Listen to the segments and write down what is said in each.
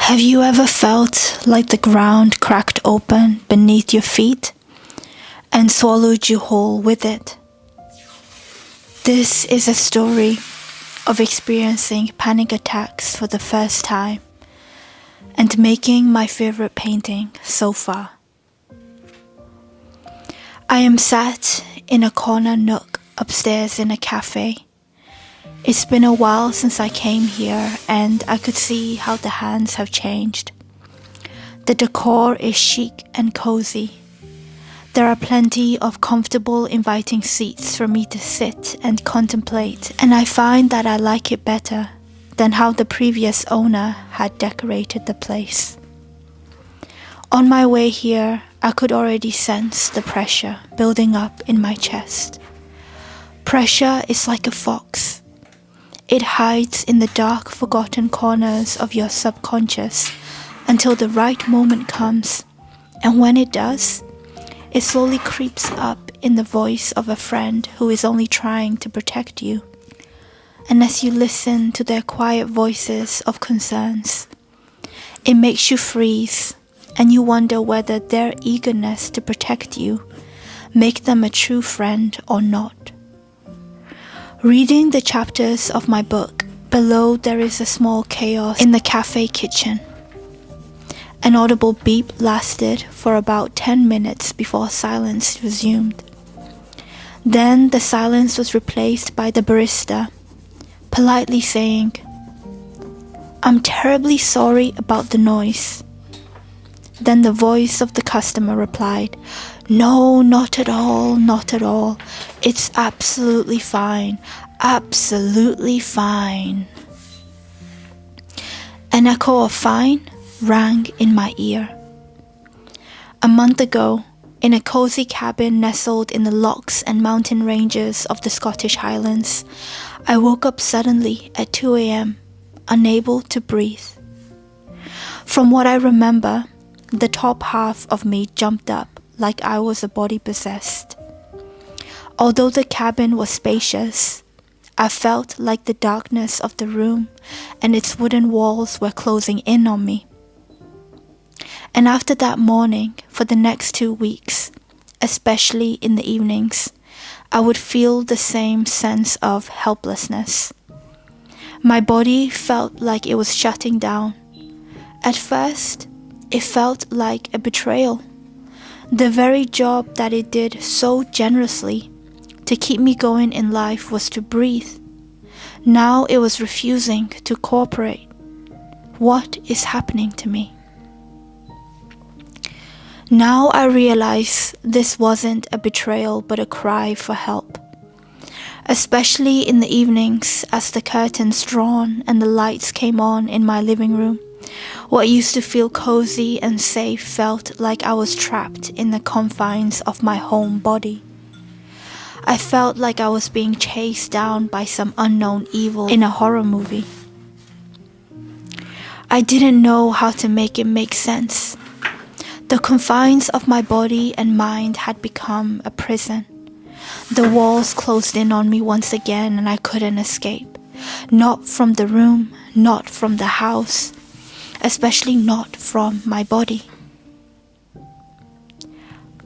Have you ever felt like the ground cracked open beneath your feet and swallowed you whole with it? This is a story of experiencing panic attacks for the first time and making my favorite painting so far. I am sat in a corner nook upstairs in a cafe. It's been a while since I came here and I could see how the hands have changed. The decor is chic and cozy. There are plenty of comfortable, inviting seats for me to sit and contemplate, and I find that I like it better than how the previous owner had decorated the place. On my way here, I could already sense the pressure building up in my chest. Pressure is like a fox. It hides in the dark, forgotten corners of your subconscious until the right moment comes, and when it does, it slowly creeps up in the voice of a friend who is only trying to protect you. And as you listen to their quiet voices of concerns, it makes you freeze, and you wonder whether their eagerness to protect you make them a true friend or not. Reading the chapters of my book, below there is a small chaos in the cafe kitchen. An audible beep lasted for about 10 minutes before silence resumed. Then the silence was replaced by the barista, politely saying, "I'm terribly sorry about the noise." Then the voice of the customer replied, "No, not at all, not at all. It's absolutely fine, absolutely fine." An echo of fine rang in my ear. A month ago, in a cozy cabin nestled in the lochs and mountain ranges of the Scottish Highlands, I woke up suddenly at 2 a.m., unable to breathe. From what I remember, the top half of me jumped up like I was a body possessed. Although the cabin was spacious, I felt like the darkness of the room and its wooden walls were closing in on me. And after that morning, for the next 2 weeks, especially in the evenings, I would feel the same sense of helplessness. My body felt like it was shutting down. At first, it felt like a betrayal. The very job that it did so generously to keep me going in life was to breathe. Now it was refusing to cooperate. What is happening to me? Now I realize this wasn't a betrayal but a cry for help. Especially in the evenings as the curtains drawn and the lights came on in my living room. What used to feel cozy and safe felt like I was trapped in the confines of my home body. I felt like I was being chased down by some unknown evil in a horror movie. I didn't know how to make it make sense. The confines of my body and mind had become a prison. The walls closed in on me once again and I couldn't escape. Not from the room, not from the house, especially not from my body.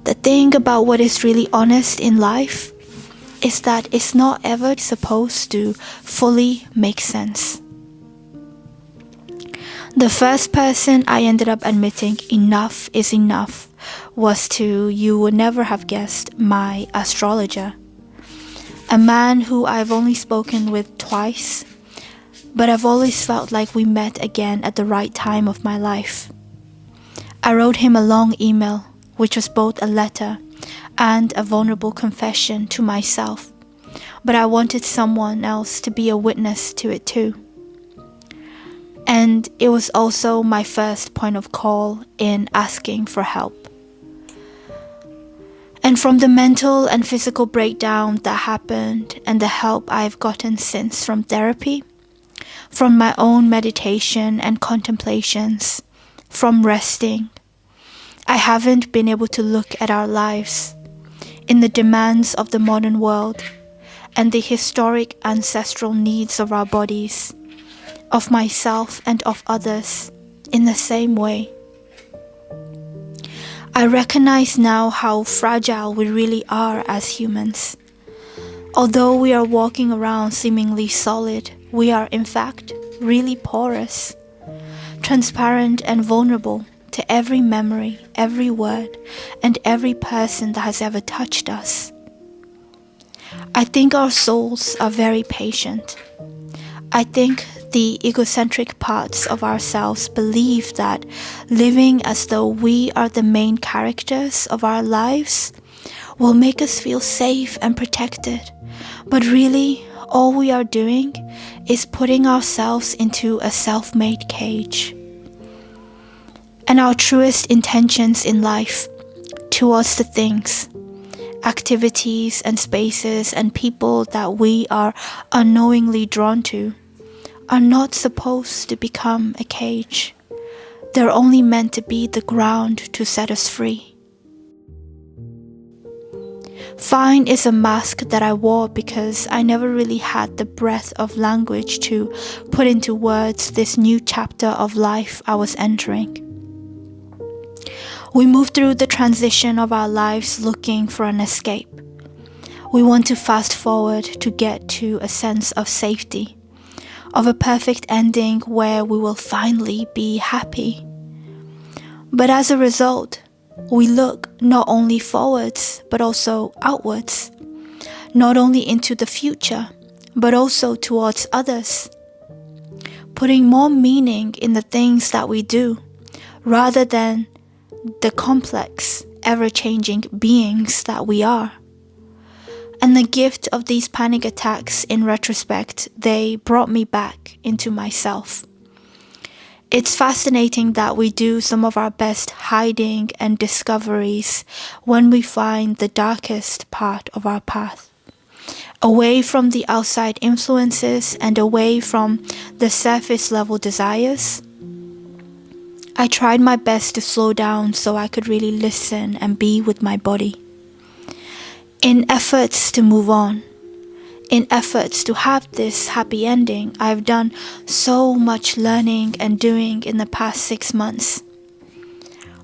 The thing about what is really honest in life is that it's not ever supposed to fully make sense. The first person I ended up admitting enough is enough was to, you would never have guessed, my astrologer. A man who I've only spoken with twice, but I've always felt like we met again at the right time of my life. I wrote him a long email, which was both a letter and a vulnerable confession to myself, but I wanted someone else to be a witness to it too. And it was also my first point of call in asking for help. And from the mental and physical breakdown that happened and the help I've gotten since from therapy, from my own meditation and contemplations, from resting, I haven't been able to look at our lives in the demands of the modern world and the historic ancestral needs of our bodies, of myself and of others, in the same way. I recognize now how fragile we really are as humans. Although we are walking around seemingly solid, we are in fact really porous, transparent and vulnerable to every memory, every word, and every person that has ever touched us. I think our souls are very patient. I think the egocentric parts of ourselves believe that living as though we are the main characters of our lives will make us feel safe and protected. But really, all we are doing is putting ourselves into a self-made cage. And our truest intentions in life towards the things, activities and spaces and people that we are unknowingly drawn to are not supposed to become a cage. They're only meant to be the ground to set us free. Fine is a mask that I wore because I never really had the breadth of language to put into words this new chapter of life I was entering. We move through the transition of our lives looking for an escape. We want to fast forward to get to a sense of safety, of a perfect ending where we will finally be happy. But as a result, we look not only forwards but also outwards, not only into the future but also towards others, putting more meaning in the things that we do rather than the complex, ever-changing beings that we are. And the gift of these panic attacks, in retrospect, they brought me back into myself. It's fascinating that we do some of our best hiding and discoveries when we find the darkest part of our path, away from the outside influences and away from the surface level desires. I tried my best to slow down so I could really listen and be with my body. In efforts to move on, in efforts to have this happy ending, I've done so much learning and doing in the past 6 months.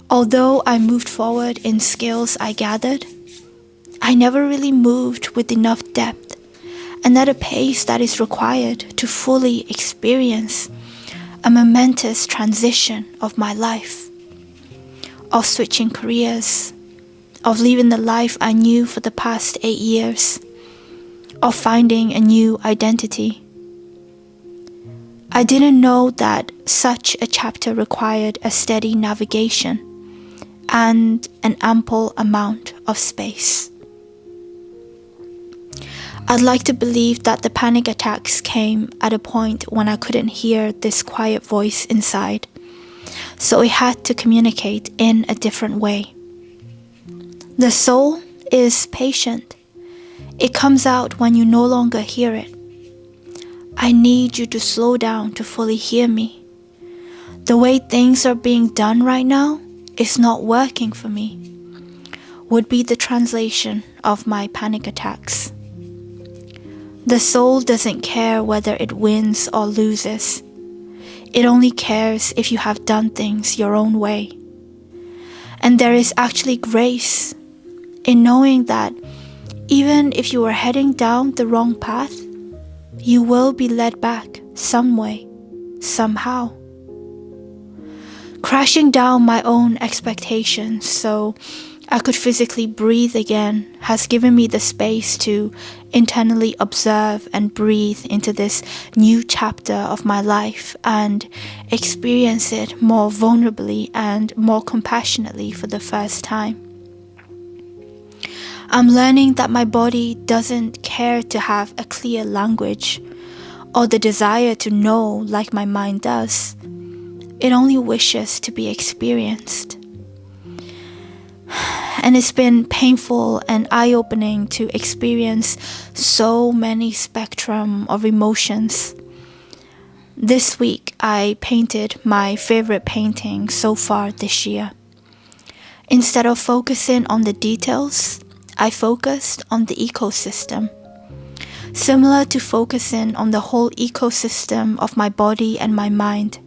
Although I moved forward in skills I gathered, I never really moved with enough depth and at a pace that is required to fully experience a momentous transition of my life, of switching careers, of leaving the life I knew for the past 8 years, of finding a new identity. I didn't know that such a chapter required a steady navigation and an ample amount of space. I'd like to believe that the panic attacks came at a point when I couldn't hear this quiet voice inside, so it had to communicate in a different way. The soul is patient. It comes out when you no longer hear it. I need you to slow down to fully hear me. The way things are being done right now is not working for me, would be the translation of my panic attacks. The soul doesn't care whether it wins or loses. It only cares if you have done things your own way. And there is actually grace in knowing that even if you are heading down the wrong path, you will be led back some way, somehow. Crashing down my own expectations so I could physically breathe again has given me the space to internally observe and breathe into this new chapter of my life and experience it more vulnerably and more compassionately for the first time. I'm learning that my body doesn't care to have a clear language or the desire to know like my mind does. It only wishes to be experienced. And it's been painful and eye-opening to experience so many spectrum of emotions. This week, I painted my favorite painting so far this year. Instead of focusing on the details, I focused on the ecosystem. Similar to focusing on the whole ecosystem of my body and my mind,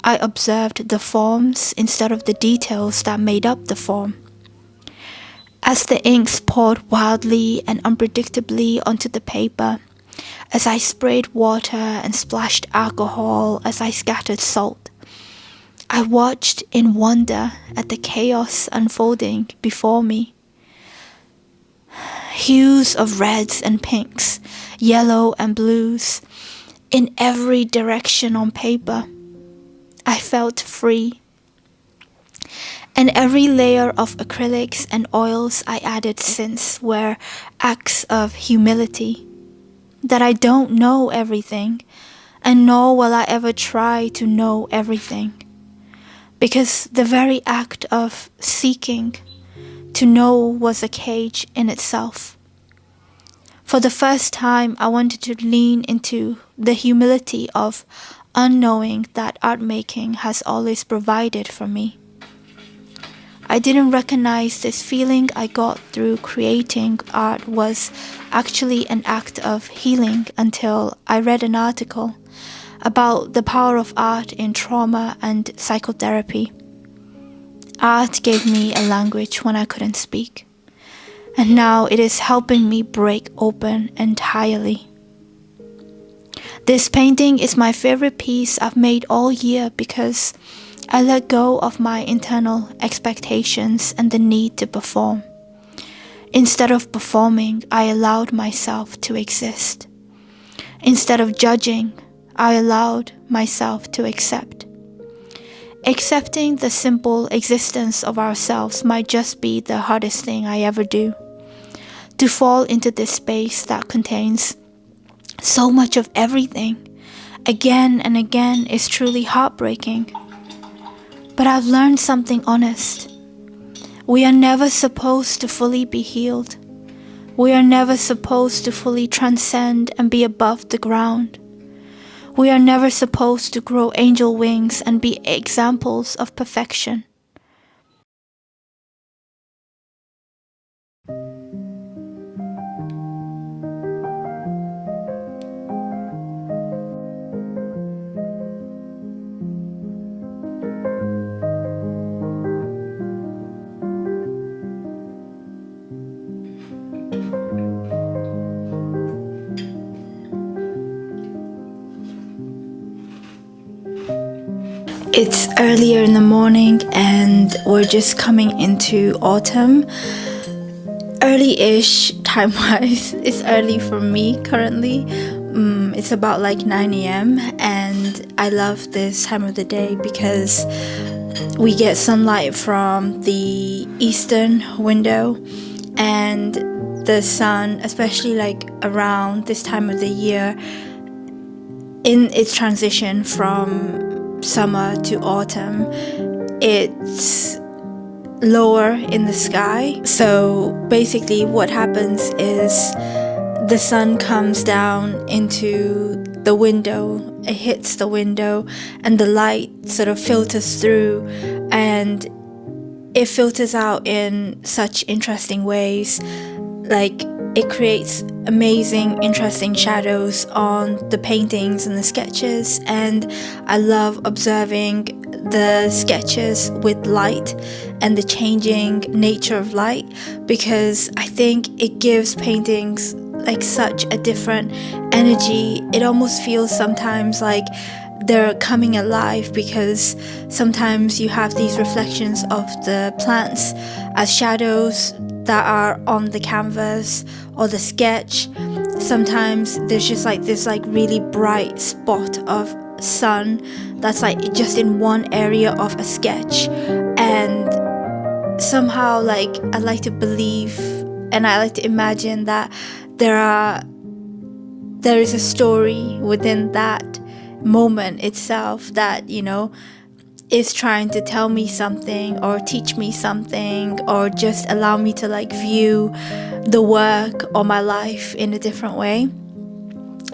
I observed the forms instead of the details that made up the form. As the inks poured wildly and unpredictably onto the paper, as I sprayed water and splashed alcohol, as I scattered salt, I watched in wonder at the chaos unfolding before me. Hues of reds and pinks, yellow and blues, in every direction on paper. I felt free. And every layer of acrylics and oils I added since were acts of humility. That I don't know everything, and nor will I ever try to know everything. Because the very act of seeking to know was a cage in itself. For the first time, I wanted to lean into the humility of unknowing that art making has always provided for me. I didn't recognize this feeling I got through creating art was actually an act of healing until I read an article about the power of art in trauma and psychotherapy. Art gave me a language when I couldn't speak, and now it is helping me break open entirely. This painting is my favorite piece I've made all year because I let go of my internal expectations and the need to perform. Instead of performing, I allowed myself to exist. Instead of judging, I allowed myself to accept. Accepting the simple existence of ourselves might just be the hardest thing I ever do. To fall into this space that contains so much of everything, again and again, is truly heartbreaking. But I've learned something honest. We are never supposed to fully be healed. We are never supposed to fully transcend and be above the ground. We are never supposed to grow angel wings and be examples of perfection. It's earlier in the morning and we're just coming into autumn. Early-ish time-wise. It's early for me currently. It's about like 9 a.m. and I love this time of the day because we get sunlight from the eastern window, and the sun, especially like around this time of the year, in its transition from summer to autumn, it's lower in the sky. So basically what happens is the sun comes down into the window, it hits the window, and the light sort of filters through, and it filters out in such interesting ways. Like, it creates amazing, interesting shadows on the paintings and the sketches, and I love observing the sketches with light and the changing nature of light, because I think it gives paintings like such a different energy. It almost feels sometimes like they're coming alive, because sometimes you have these reflections of the plants as shadows that are on the canvas or the sketch. Sometimes there's just like this like really bright spot of sun that's like just in one area of a sketch, and somehow like I like to believe and I like to imagine that there is a story within that moment itself that, you know, is trying to tell me something or teach me something, or just allow me to like view the work or my life in a different way.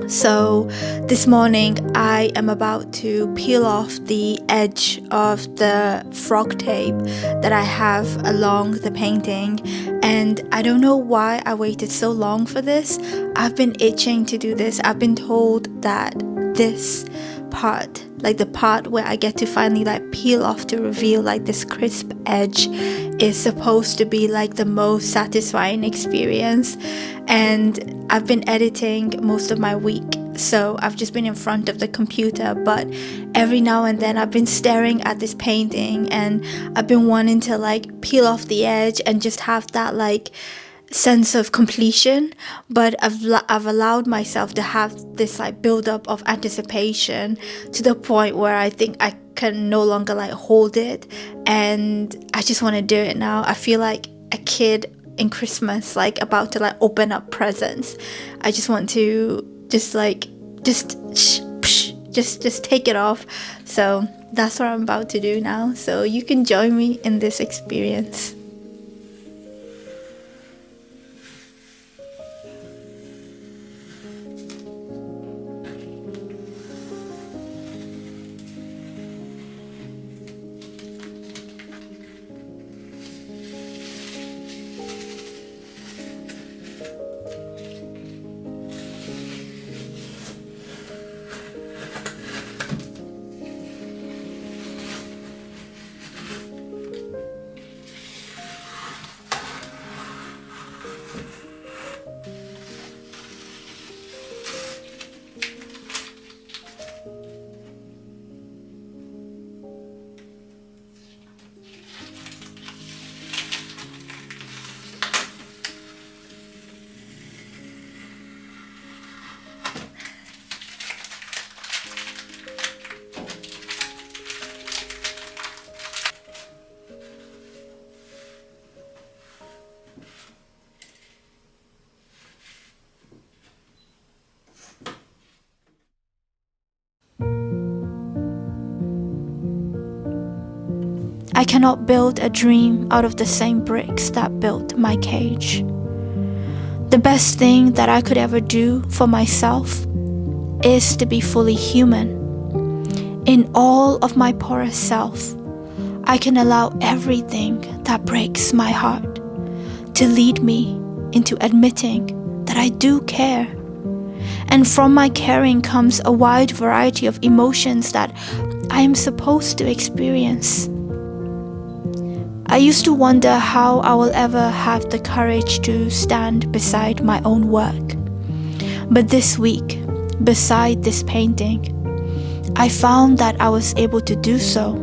So this morning I am about to peel off the edge of the frog tape that I have along the painting, and I don't know why I waited so long for this. I've been itching to do this. I've been told that this part like the part where I get to finally like peel off to reveal like this crisp edge, is supposed to be like the most satisfying experience. And I've been editing most of my week, so I've just been in front of the computer, but every now and then I've been staring at this painting and I've been wanting to like peel off the edge and just have that like sense of completion. But I've allowed myself to have this like build-up of anticipation to the point where I think I can no longer like hold it, and I just want to do it now. I feel like a kid in Christmas, like about to like open up presents. I just want to just take it off. So that's what I'm about to do now, so you can join me in this experience. I cannot build a dream out of the same bricks that built my cage. The best thing that I could ever do for myself is to be fully human. In all of my porous self, I can allow everything that breaks my heart to lead me into admitting that I do care. And from my caring comes a wide variety of emotions that I am supposed to experience. I used to wonder how I will ever have the courage to stand beside my own work. But this week, beside this painting, I found that I was able to do so,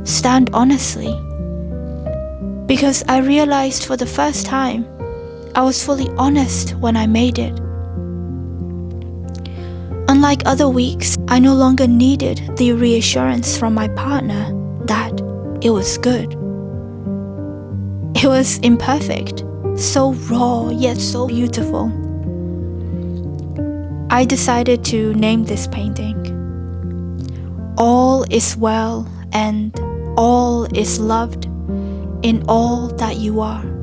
stand honestly. Because I realized for the first time, I was fully honest when I made it. Unlike other weeks, I no longer needed the reassurance from my partner that it was good. It was imperfect, so raw yet so beautiful. I decided to name this painting All is Well and All is Loved in All That You Are.